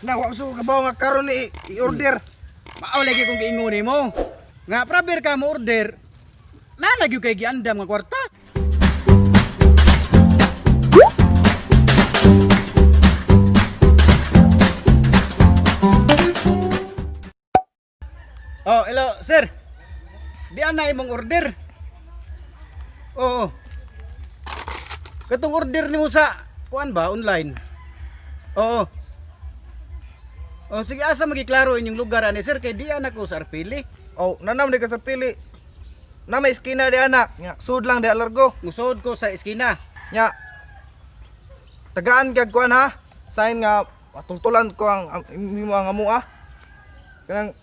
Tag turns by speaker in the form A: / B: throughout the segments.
A: Na wa so kabaw nga karon i-order.
B: Mao lagi kong giinguni mo. Nga praber ka mo order. Nalagyo kay giandam nga kwarta. Oh, hello, sir. Di ana imong order. Oo. Katong order nimo sa kuan ba online? Oo. Oh, sige asa magiklaro inyong lugar ani sir kay di anak ko sa Arpili.
A: Oh, nanam di ka sa pili. Na may eskina di anak. Nya sud lang di alargo.
B: Musod ko sa eskina.
A: Nya tagaan kag kuan ha. Sign nga matultulan ko ang imo ang amo ah. Kanang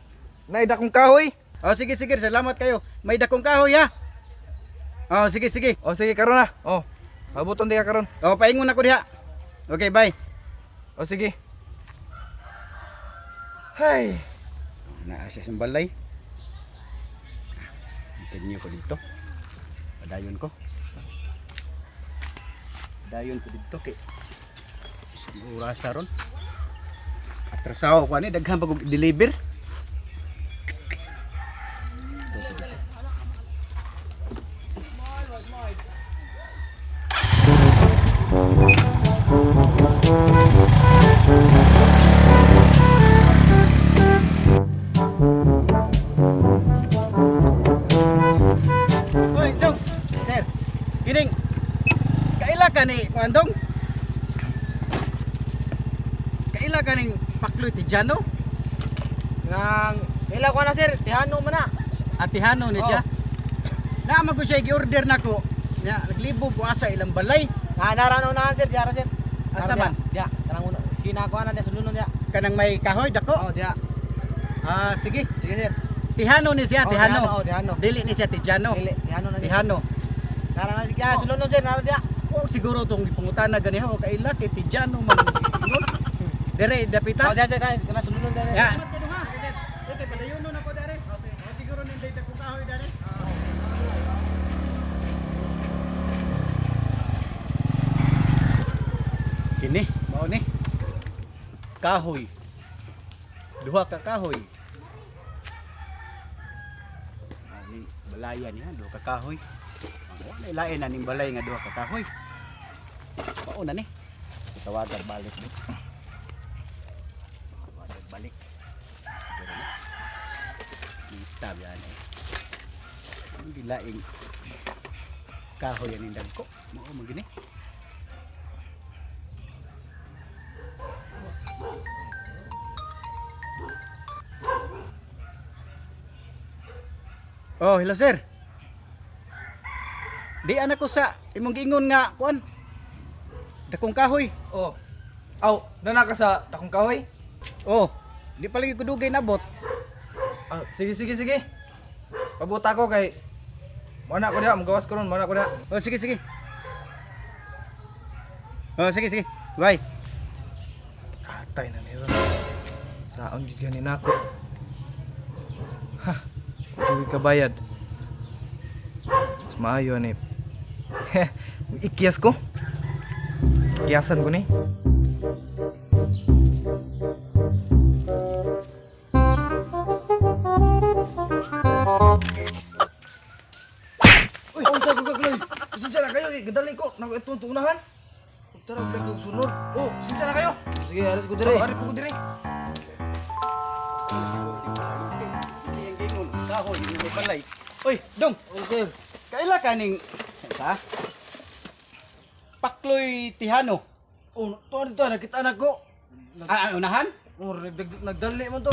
A: naida kong kahoy.
B: Oh, sige sige, salamat kayo. May dakong kahoy ha. Oh, sige sige.
A: Oh, sige karon na. Oh. Abuton di ka karon.
B: Oh, paingon ako diha. Okay, bye.
A: Oh, sige. Hay.
B: Naasa sa balay. Continue ko dito. Padayon ko. Padayon ko dito kay siguro sa ron. Atrasawa ko ani daghan pag deliver. Hoy, dong. Sir. Kining kaila ka ni kuandong? Kaila ka ning Pakloy Tijano?
A: Nang ila ko na sir, tihano man na.
B: Atihano ni siya. Na mago siya gi-order nako. Nya naglibog ko asa ilang balay.
A: Naranaw na sir, diara sir.
B: Asa man?
A: Dia, kanang una, eskina ko na dia sulunod dia.
B: Kanang may kahoy dako.
A: Oh, dia.
B: Ah, sige.
A: Sige sir.
B: Tihano ni siya,
A: Oh,
B: Tihano.
A: Tihano.
B: Dili ni siya Tijano.
A: Dili, tihano na siya.
B: Tihano.
A: Naranaw siya, sulunod sir, naro dia.
B: Oh, siguro tong gipungutana ganiha o kaila kay Tijano man. Dire dapita.
A: Oh, dia sir, kana sulunod dia.
B: Ya. Okay, padayon na ko dare. Oh, siguro ninday dako kahoy dare. Kini, mao ni. Kahoy. Duha ka kahoy. Ani balaya niya, duha ka kahoy. Wala lain na ning balay nga duha ka kahoy. Mao na ni. Tawagan balik ni. Tawagan balik. Siguro na. Kita yan eh. Hindi laing kahoy yan dagko. Mao mo gini. Oh, hello sir. Di anak ko sa imong giingon nga kuan. Dakong kahoy.
A: Oh. Aw, nana ka sa dakong kahoy?
B: Oh, di pa lagi ko dugay nabot.
A: Ah, sige sige sige. Pabuta ko kay mana ko dia, magawas ko ron, mana ko dia.
B: Oh, sige sige. Oh, sige sige. Bye.
A: Katay na nila. Saon jud ganin ako. Ha. Juwi ka bayad. Mas maayo ni. Ikiyas ko. Kiyasan ko ni. Uy, unsa ko kagloy? Pasensya na kayo, gadali ko. Nako itong tuunahan. Tara, break ko sunod. Oh, pasensya na kayo. Sige, aris ko dire. Aris ko dire.
B: Yang giingon kahoy ni balay. Oy, dong.
A: Oh, sir.
B: Kaila ka ning sa Pakloy Tihano.
A: Oh, to nakita na ko.
B: Ah, unahan?
A: Oh, nagdali man to.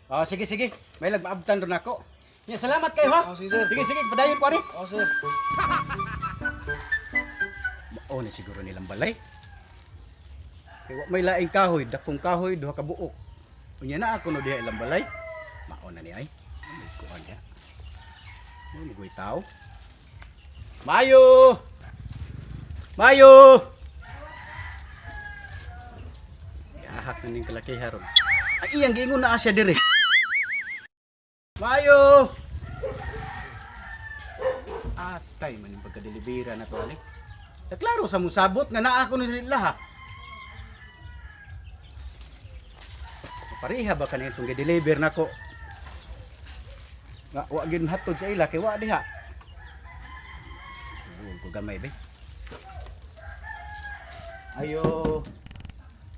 B: Oh, sige sige. May nagmaabtan ron ako. Ya, salamat kayo ha.
A: Oh, sige, sir.
B: Sige sige, padayon ko ari.
A: Oh, sir.
B: Mao ni siguro nilang balay. Kay wa may laing kahoy, dakong kahoy, duha ka buok. Unya na ako no diha ilang balay. Mao na ni ay. May kuha niya. Mo ni tao. Mayo! Mayo! Yahak na ning kalakiha ron. Ay iyang giingon na siya dire. Mayo! Atay man yung pagkadelibira na to ali. Klaro sa musabot nga naa ako ni sila ha. Pareha ba kanina itong gi-deliver nako? Nga wa gyud hatod sa ila kay wa diha. Ko gamay be. Ayo.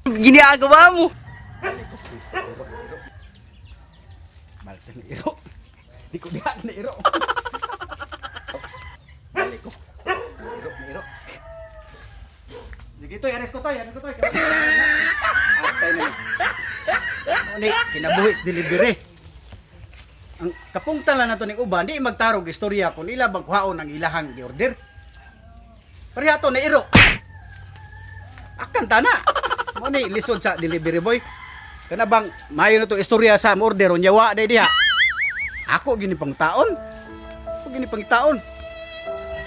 C: Ginagawa mo.
B: Malta ni iro. Di ko diha na iro. Balik ko. Iro na iro. Sige to, ares ko to. Atay na. Ni kinabuhis delivery. Ang kapungtan lang nato ning uban di magtarog istorya kung ila bang kuhaon ang ilahang gi-order. Pareha to na iro. Akan tana. Mo ni lisod sa delivery boy. Kana bang mayo na to istorya sa order unya wa day diha. Ako gini pang taon.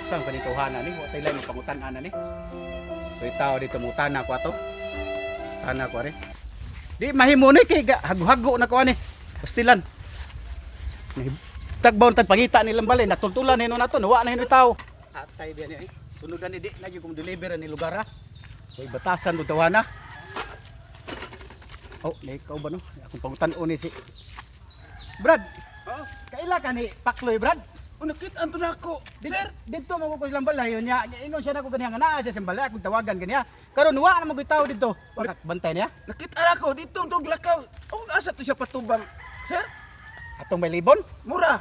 B: Sang panituhana ni wa tay lang pangutan-ana ni. So tao dito mo tana ko ato. Tana ko re. Di mahimo ni kay hago-hago na ko ani. Pastilan. Tagbaon tag pangita nilang balay natultulan hino nato wa na hino tao. Atay biya ni. Sunugan ni di na gyud kum deliver ni lugar ha. So batasan do tawana. Oh, may ikaw ba no? Akong pangutan-o ni si Brad.
D: Oh,
B: Kaila ka ni Pakloy Brad.
D: nakit anto na ako. Sir,
B: Dito mo ko silang balay nya ingon siya nako ganiya nga naa siya sa balay akong tawagan ganiya. Karon wa na magitaw dito. Bakit bantay niya?
D: nakit ara ko dito tong lakaw. O asa to siya patubang. Sir,
B: Atong may libon?
D: mura.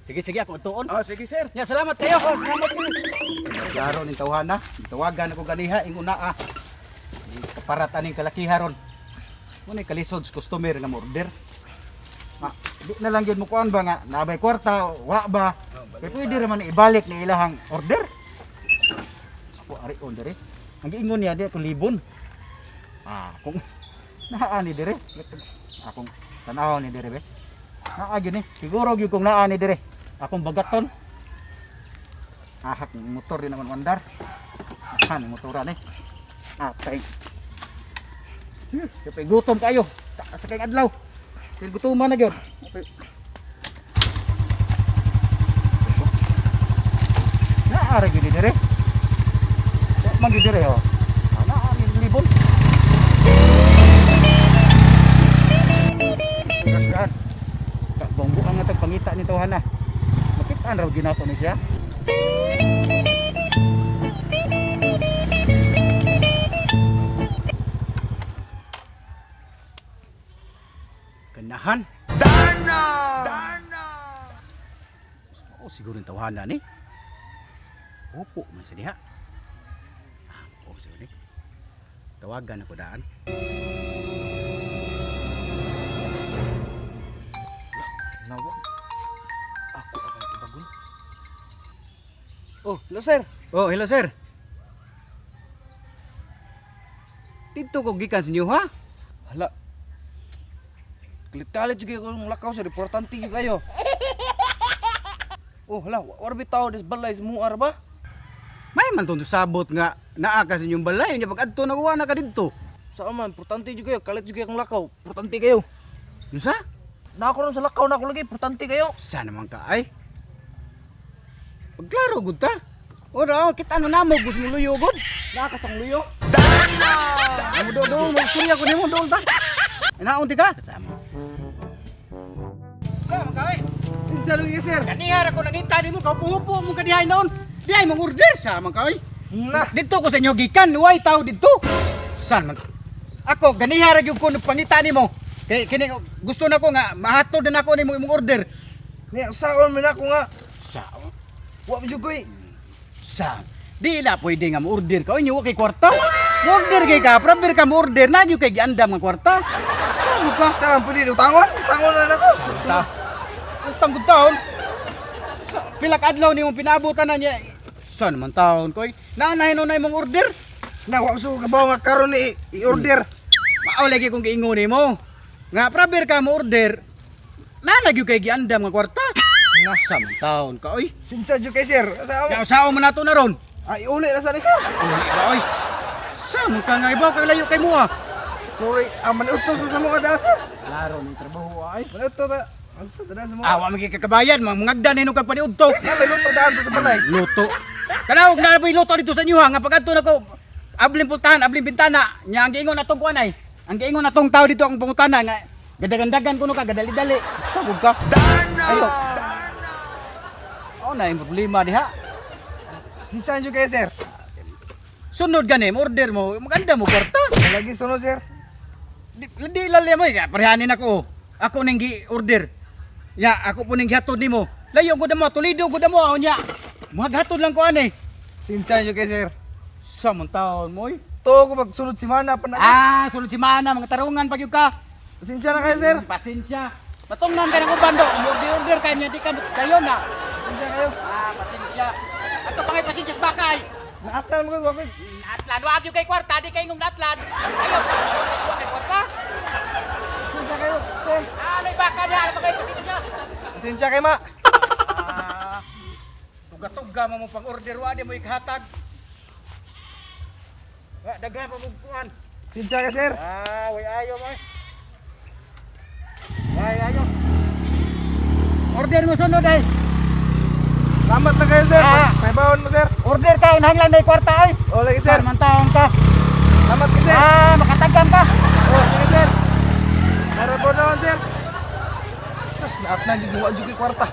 B: Sige ako tuon.
D: Oh, sige sir.
B: Ya salamat kayo.
D: Oh, salamat sir.
B: Klaro ning tawhana. Tawagan ako ganiha ingon naa. Kaparat aning kalakiharon. Mo ni kalisod sa customer nga mo order. Di na lang yun mo kuan ba nga nabay kwarta wa ba? Kaya pwede naman ibalik ni ilahang order. Ako ari on dire. Ang giingon niya di ako libon. Kung naa ni dire. Akong tanaw ni dire be. Naa gyud ni. Siguro gyud kung naa ni dire. Akong bagaton. Ahak ng motor din naman mandar. Ahan ng motora ni. Tay. Kapay gutom kayo. Sa kayong adlaw. Kaya gutuman na gyud. Naara gyud dire. Man gyud dire oh. Naa ni libon. Kagan. Tak bonggo ang atag pangita ni tawhana. Makit-an raw ginato ni siya. Ganahan. Dana. Oh, siguro yung tawhana ni. Opo, may sa diha. Oh, siguro ni. Tawagan ako daan.
A: Nawa. Ako ang tubagon. Oh, hello sir.
B: Oh, hello sir. Dito ko gikan sa inyo ha?
A: Hala. Kalit-kalit juga kung lakaw sir, importante juga kayo. Oh, hala, warbi tao des balay semuar ba?
B: May man tong sabot nga naa ka sa inyong balay nya pag adto nakuha na ka didto.
A: Sa man, importante juga kayo, kalit juga kung lakaw. Importante kayo.
B: Unsa?
A: Na ako ron sa lakaw na ako lagi, importante kayo.
B: Sa naman ka ay? Pagklaro gud ta. Ora, kita ano namo gusto mo luyo gud.
A: Nakasang luyo.
B: Amo do mo istorya ko nimo dol ta. Inaon ti ka? Sama. Sama ka ay?
A: Sinsalo kayo sir.
B: Kanihara ko nangita nimo ka upo mo kadihay noon. Diay mong order sama ka ay.
A: Nah,
B: Dito ko sa inyo gikan, way tao dito. San man? Ako ganihara gyud ko pangita nimo. Kay kini gusto na ko nga mahatod na ako nimo imong order.
A: niya saon man ako nga.
B: Sa
A: Wa mo jugoy.
B: sa di la pwede nga mo-order ka inyo kay kwarta. Order kay ka, proper ka mo-order na gyud kay giandam nga kwarta. Sa ka?
A: Saan pwede utangon? Utangon na nako.
B: Ta. Utang gud taon. Pila ka adlaw nimo pinabutan na niya. San man taon koy? Naanahin na imong order.
A: Na wa mo kabaw nga karon ni i-order.
B: Mao lagi kong giingon nimo. Nga proper ka mo-order. Na gyud kay giandam nga kwarta. Nasa man taon ka oy.
A: Sinsa jud kay sir. Sa
B: Ya usaw man nato na ron.
A: ay uli na sa ni sir.
B: Uli ba oy? Sa man ka nga ibaw kay layo kay mo ah.
A: Sorry, manutos sa mo kada sir.
B: Klaro ni trabaho ay.
A: Manutos ta. Ang tada sa mo.
B: Awa magi kakabayan, mangagdan nino kag paniudto.
A: Na may luto daan to sa balay.
B: Luto. Kanawag na ba luto dito sa inyo ha nga pag adto nako abling pultahan, abling bintana, nya ang giingon atong kuan ay. Ang giingon atong tao dito ang pangutana nga gadagandagan kuno ka gadali-dali. Sabog ka. Ayo. Oh na yung problema diha.
A: Sinsan jud kay sir.
B: Sunod gani, order mo, maganda mo kwarta.
A: Lagi sunod sir.
B: Di lalim mo, parehanin ako. Ako nang gi-order. Ya, ako po nang gihatod nimo. Layo gud mo, tulido gud mo nya. Maghatod lang ko ani.
A: Sinsan jud kay sir.
B: Sa man taon mo.
A: To ko magsunod si mana pa na.
B: Sunod si mana mga tarungan pagyud ka.
A: Pasensya na kayo sir.
B: Pasensya. Matungnan ka ng ubando, order ka niya di ka kayo na.
A: Pasensya kayo.
B: Pasensya. Ato pa ngay pasensya sa bakay.
A: Naatlan mo ko ako.
B: Natlan, wag yung kay kwarta, di kayo ng natlan. Ayaw, wag kay kwarta.
A: Pasensya kayo sir.
B: May baka niya, ano ba kayo pasensya?
A: Pasensya kay ma.
B: Tuga-tuga mo pang order, wag mo ikahatag. Daghan pa bugkuan.
A: Pasensya ka sir.
B: Way ayo mo. Way ayo. Order mo sunod ay.
A: Salamat na kayo sir. May bawon mo sir.
B: Order ka, inahanglan may kwarta ay.
A: O lagi sir.
B: Mantawang ka.
A: Salamat ka sir.
B: Makatagam ka.
A: O sige sir. Meron po naman sir. Sus, naat na jud wa jud kay kwarta.